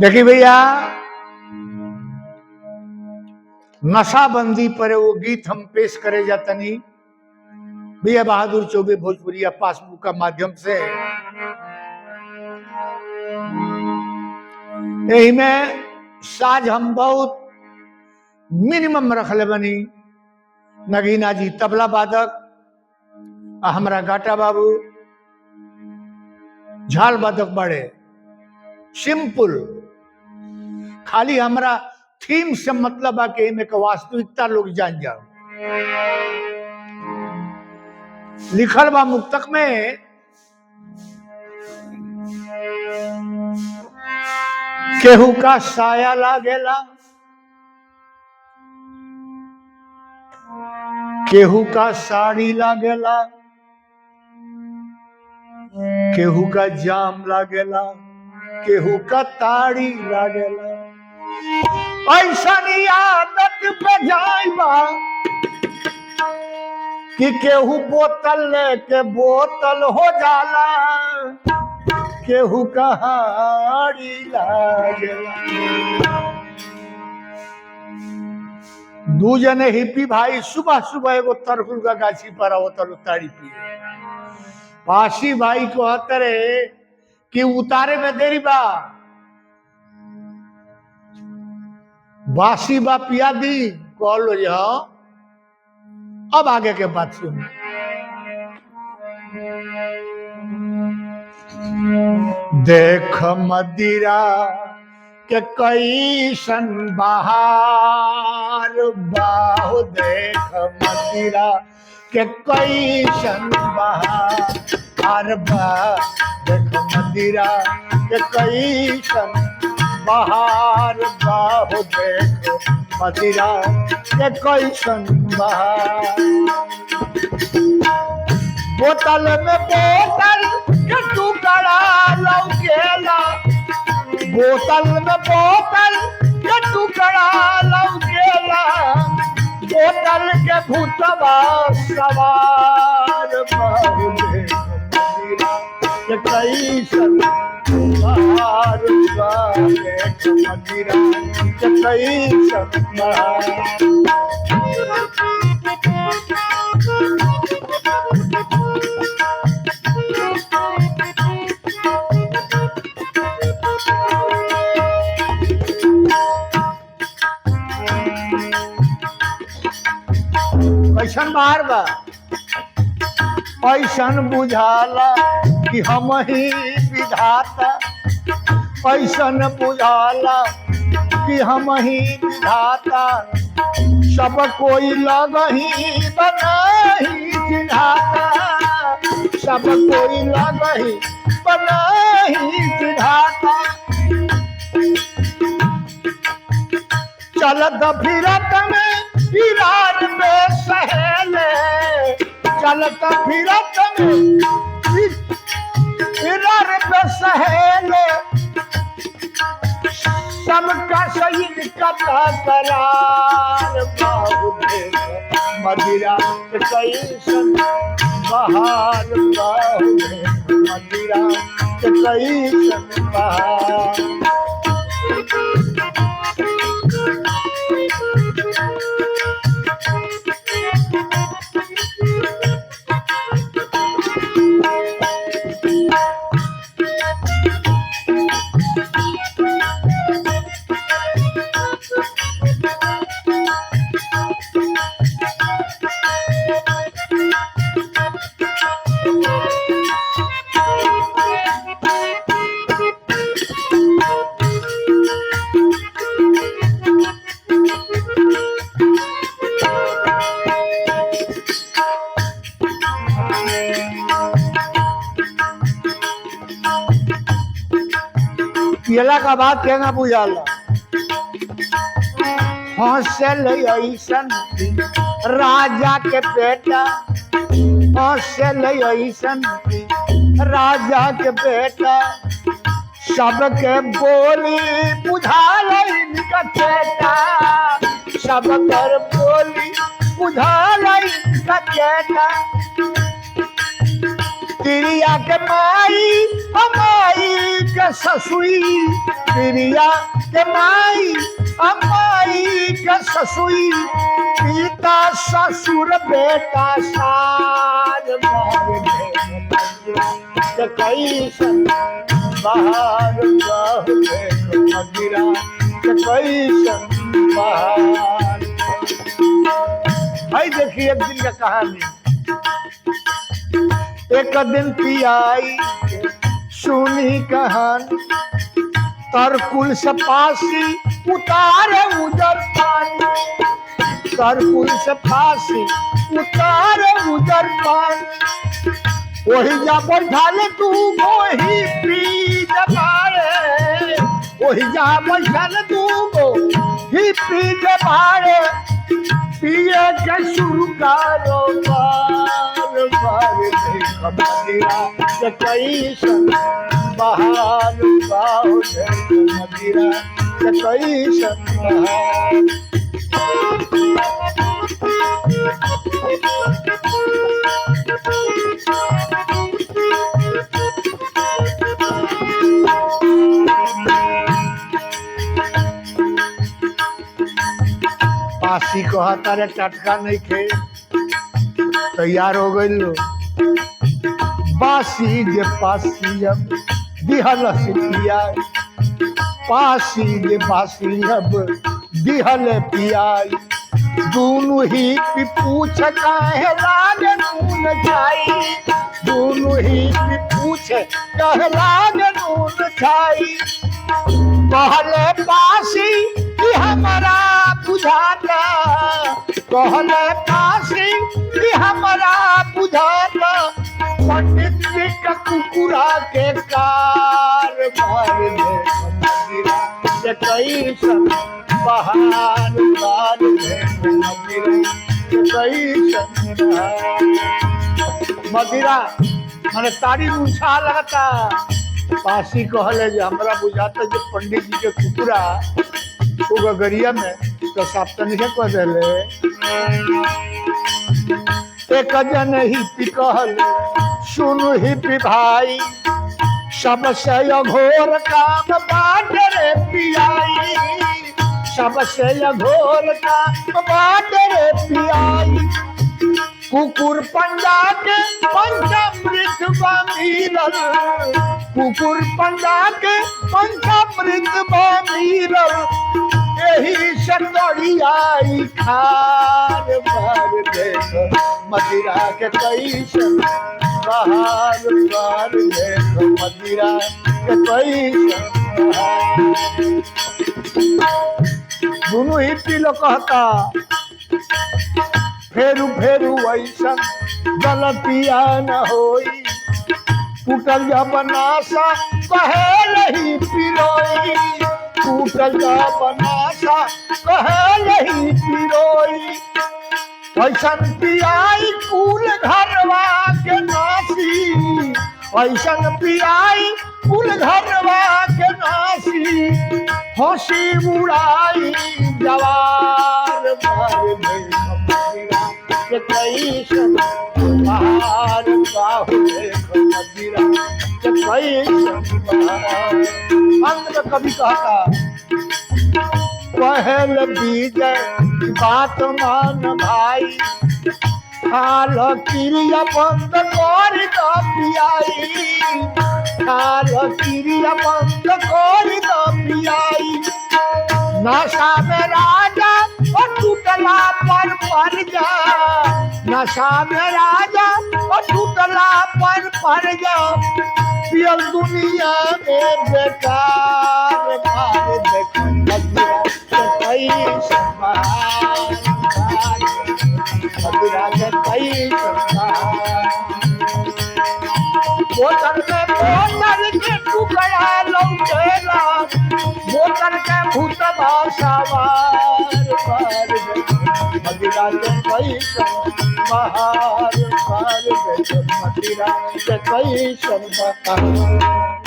देखिए भैया, नशाबंदी पर वो गीत हम पेश करे जातनी भैया बहादुर चौबे भोजपुरिया पासबुक का माध्यम से। यही में साज हम बहुत मिनिमम रखले बनी। नगीना जी तबला वादक, हमारा गाटा बाबू झाल वादक बड़े सिंपल। खाली हमारा थीम से मतलब है कि में वास्तविकता लोग जान जाओ। लिखल बा मुक्तक में केहू का साया लागेला, केहू का साड़ी लागेला, केहू का जाम लागेला, केहू का ताड़ी लागेला। ऐसा आदत पे जाइबा कि केहू बोतल लेके बोतल हो जाला, केहू का हाड़ी लागेला। दू जने हिप्पी भाई सुबह सुबह एगो तरकुल का गाछी पर आवतल ताड़ी पिए। पासी भाई को हतरे कि उतारे में देरी बा, बासी बा पिया दी कॉल हो। अब आगे के बात सुन। देख मदिरा के कैसन बहार बाहो, देख मदिरा के कैसन बहार बा, देख मदिरा के कैसन बहार बाहो, देख मदिरा के कैसन बहार। बोतल में बोतल के टुकड़ा लौकेला, बोतल में बोतल के टुकड़ा लौकेला, बोतल के भूतवा सवार बाहु, देख मदिरा के कैसन बहार बा, देख मदिरा के कैसन बहार। कैसन बाहर बा, ऐसन बुझाला कि हम ही विधाता, ऐसन बुझाला कि हम ही विधाता, सब कोई लगही बनाही चिढ़ाता, सब कोई लगही बनाही चिढ़ाता। चलत फिरत में विराट में सहेले, चलत फिरत में विराट में सहेले, सबका शहीद कथा करार बाहु, देख मदिरा के कैसन बहार बाहु, देख मदिरा के कैसन बहार। पियला का बात कहना बुझाला, हौसल ऐसन राजा के बेटा, हौसल ऐसन राजा के बेटा, सबके बोली बुझाला इनका चेता, सबकर बोली बुझाला इनका चेता। तिरिया के माई हमाई के ससुई, क्रिया के माई अमाई के ससुई पिता ससुर बेटा सार मार के कैसन बाहर मदिरा के कैसन बाहर। भाई देखिए एक दिन का कहानी। एक दिन पियाई सुनी कहानी तरकुल से पासी उतारे उजर पानी, तरकुल से फांसी उतारे उजर पानी। वही जा बैठाले तू वही पी जबारे, वही जा बैठाले तू वही पी जबारे। पिए के शुरू करो बार बार देख मदिरा के कैसन बहार, बाहु देख मदिरा के कैसन बहार। पासी कहा तारे टटका नहीं खे तैयार हो गई लो। बासी जे पासी अब दिहल से पिया, पासी जे पासी अब दिहल पियाई। दोनों ही पूछ काहे लागे नून छाई, दोनों ही पूछ काहे लागे नून छाई। कहले पासी कि हमारा बुझाता, कहले पासी कि हमारा बुझाता। पंडित जी का कुकुरा के कार मार दे मदिरा के कैसन बहार, बार दे मदिरा के कैसन बहार। मदिरा माने तारी ऊंचा लगता। पासी कहले जे हमरा बुझाता जे पंडित जी के कुकुरा वो गगरिया में तो साप्त नहीं कह देले। एक जन ही पी कहले सुनु ही पी भाई, सबसे अघोर काम बाट रे पियाई, सबसे अघोर काम बाट रे पियाई। कुकुर पंजा के पंचामृत मिलल, कुकुर पंजा के पंचामृत मिलल। यही सतरियाई खार भर देख मदिरा के कैसन बहार, बार देख मदिरा के कैसन बहार। दोनों ही पीलो कहता फेरू फेरू ऐसा गलतिया न होई। टूटल जब नासा कहे नहीं पिरोई, टूटल जब नासा कहे नहीं पिरोई। ऐसन पियाई कुल घरवा के नासी, ऐसन पियाई कुल घरवा के नासी। हंसी उड़ाई जवार भर देख के कैसन बहार, बाहु देख मदिरा के कैसन बहार। अंत में कभी कहता पहल बीजे बात मान भाई, खाल क्रिया बंद कर द पियाई, खाल क्रिया बंद कर द पियाई। नशा में राजा और टूटला पर जा, नशा में राजा और टूटला पर जा। पियल दुनिया में बेकार भार देख मदिरा के कैसन बहार, मदिरा के कैसन बहार। बोतल में बोतल के टुकड़ा लौटेला, बोतल के भूतवा सवार पर मदिरा के कैसन बहार, पर मदिरा के कैसन बहार।